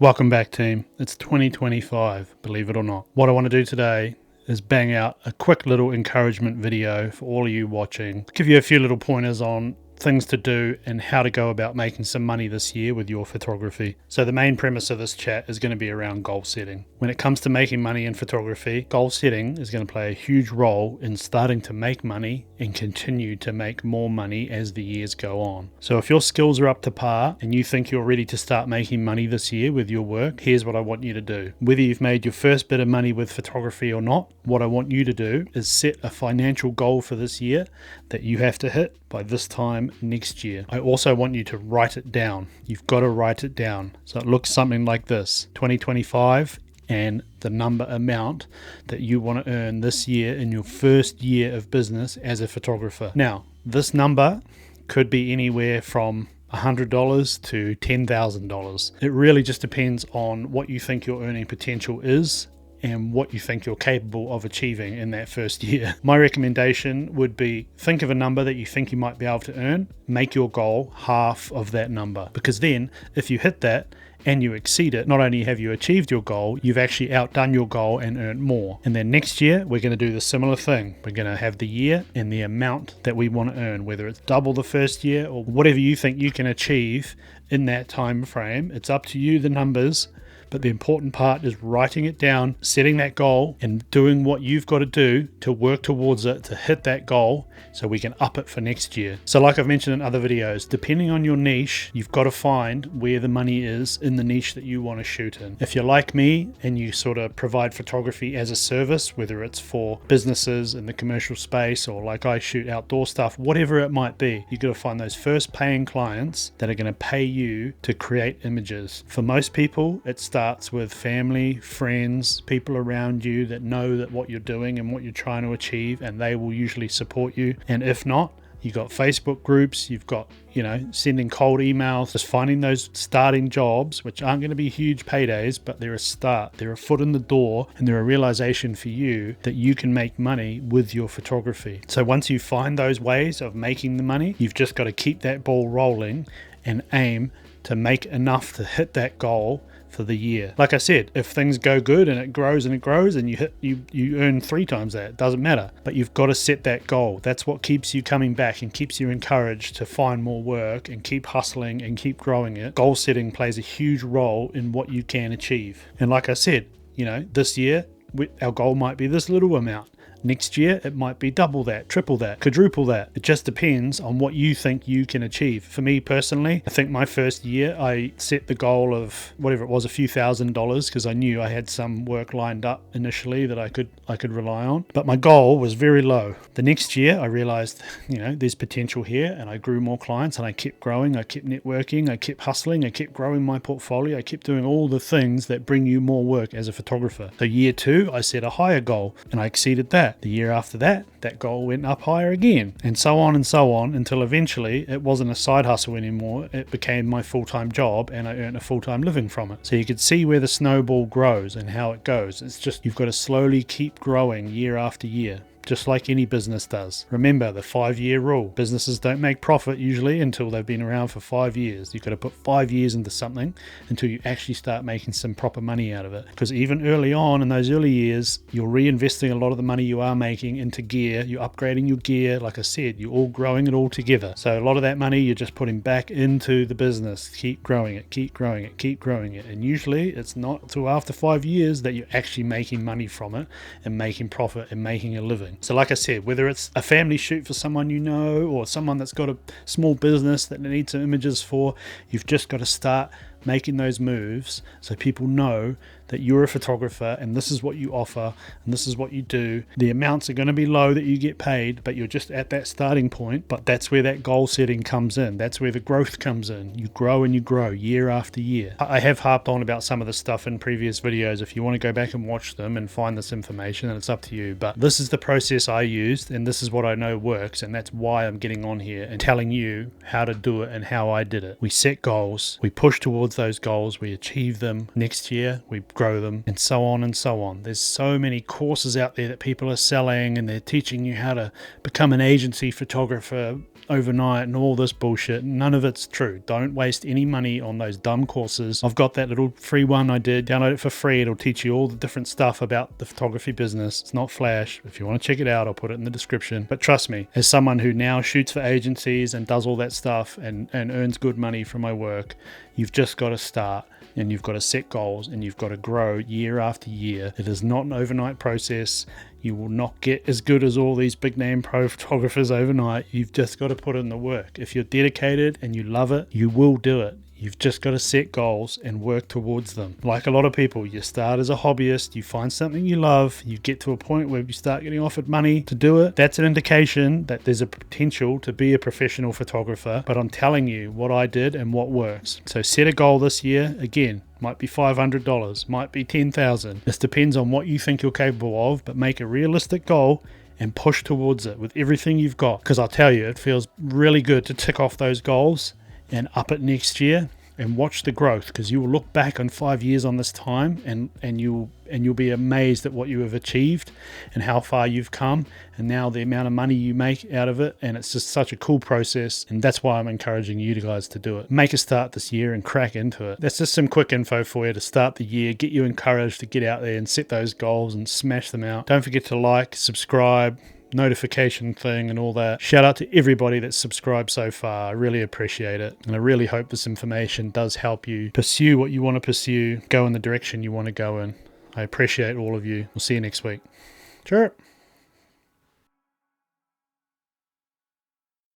Welcome back, team. It's 2025, believe it or not. What I want to do today is bang out a quick little encouragement video for all of you watching. Give you a few little pointers on things to do and how to go about making some money this year with your photography. So the main premise of this chat is going to be around goal setting. When it comes to making money in photography, goal setting is going to play a huge role in starting to make money and continue to make more money as the years go on. So if your skills are up to par and you think you're ready to start making money this year with your work, here's what I want you to do. Whether you've made your first bit of money with photography or not, what I want you to do is set a financial goal for this year that you have to hit by this time next year. I also want you to write it down. You've got to write it down. So it looks something like this: 2025 and the number amount that you want to earn this year in your first year of business as a photographer. Now, this number could be anywhere from $100 to $10,000. It really just depends on what you think your earning potential is and what you think you're capable of achieving in that first year. My recommendation would be, think of a number that you think you might be able to earn, make your goal half of that number, because then if you hit that and you exceed it, not only have you achieved your goal, you've actually outdone your goal and earned more. And then next year, we're going to do the similar thing. We're going to have the year and the amount that we want to earn, whether it's double the first year or whatever you think you can achieve in that time frame. It's up to you, the numbers. But the important part is writing it down, setting that goal, and doing what you've got to do to work towards it to hit that goal so we can up it for next year. So like I've mentioned in other videos, depending on your niche, you've got to find where the money is in the niche that you want to shoot in. If you're like me and you sort of provide photography as a service, whether it's for businesses in the commercial space or like I shoot outdoor stuff, whatever it might be, you've got to find those first paying clients that are going to pay you to create images. For most people, it starts with family, friends, people around you that know that what you're doing and what you're trying to achieve, and they will usually support you. And if not, you've got Facebook groups, you've got, sending cold emails, just finding those starting jobs, which aren't going to be huge paydays, but they're a start, they're a foot in the door, and they're a realization for you that you can make money with your photography. So once you find those ways of making the money, you've just got to keep that ball rolling and aim to make enough to hit that goal for the year. Like I said, if things go good and it grows and you earn 3 times that, it doesn't matter. But you've got to set that goal. That's what keeps you coming back and keeps you encouraged to find more work and keep hustling and keep growing it. Goal setting plays a huge role in what you can achieve. And like I said, this year our goal might be this little amount. Next year, it might be double that, triple that, quadruple that. It just depends on what you think you can achieve. For me personally, I think my first year, I set the goal of whatever it was, a few $1,000s, because I knew I had some work lined up initially that I could rely on. But my goal was very low. The next year, I realized, there's potential here, and I grew more clients, and I kept growing, I kept networking, I kept hustling, I kept growing my portfolio, I kept doing all the things that bring you more work as a photographer. So year 2, I set a higher goal, and I exceeded that. The year after that, that goal went up higher again, and so on until eventually it wasn't a side hustle anymore. It became my full-time job, and I earned a full-time living from it. So you could see where the snowball grows and how it goes. It's just, you've got to slowly keep growing year after year, just like any business does. Remember the 5-year rule. Businesses don't make profit usually until they've been around for 5 years. You've got to put 5 years into something until you actually start making some proper money out of it. Because even early on in those early years, you're reinvesting a lot of the money you are making into gear. You're upgrading your gear. Like I said, you're all growing it all together. So a lot of that money you're just putting back into the business. Keep growing it, keep growing it, keep growing it. And usually it's not until after 5 years that you're actually making money from it and making profit and making a living. So like I said, whether it's a family shoot for someone you know or someone that's got a small business that they need some images for, you've just got to start making those moves so people know that you're a photographer and this is what you offer and this is what you do. The amounts are going to be low that you get paid, but you're just at that starting point. But that's where that goal setting comes in. That's where the growth comes in. You grow and you grow year after year. I have harped on about some of the stuff in previous videos. If you want to go back and watch them and find this information, then it's up to you. But this is the process I used and this is what I know works, and that's why I'm getting on here and telling you how to do it and how I did it. We set goals, we push towards those goals, we achieve them. Next year, we grow them, and so on and so on. There's so many courses out there that people are selling and they're teaching you how to become an agency photographer, overnight and all this bullshit. None of it's true. Don't waste any money on those dumb courses. I've got that little free one I did. Download it for free. It'll teach you all the different stuff about the photography business. It's not flash. If you want to check it out, I'll put it in the description. But trust me, as someone who now shoots for agencies and does all that stuff and earns good money from my work, you've just got to start. And you've got to set goals and you've got to grow year after year. It is not an overnight process. You will not get as good as all these big name pro photographers overnight. You've just got to put in the work. If you're dedicated and you love it, you will do it. You've just got to set goals and work towards them. Like a lot of people, you start as a hobbyist, you find something you love, you get to a point where you start getting offered money to do it. That's an indication that there's a potential to be a professional photographer. But I'm telling you what I did and what works. So set a goal this year. Again, might be $500, might be $10,000. This depends on what you think you're capable of, but make a realistic goal and push towards it with everything you've got. Because I'll tell you, it feels really good to tick off those goals and up it next year and watch the growth, because you will look back on 5 years on this time and you'll be amazed at what you have achieved and how far you've come, and now the amount of money you make out of it. And it's just such a cool process, and that's why I'm encouraging you guys to do it. Make a start this year and crack into it. That's just some quick info for you to start the year, get you encouraged to get out there and set those goals and smash them out. Don't forget to like, subscribe, notification thing and all that. Shout out to everybody that's subscribed so far. I really appreciate it, and I really hope this information does help you pursue what you want to pursue, go in the direction you want to go in. I appreciate all of you. We'll see you next week. Sure.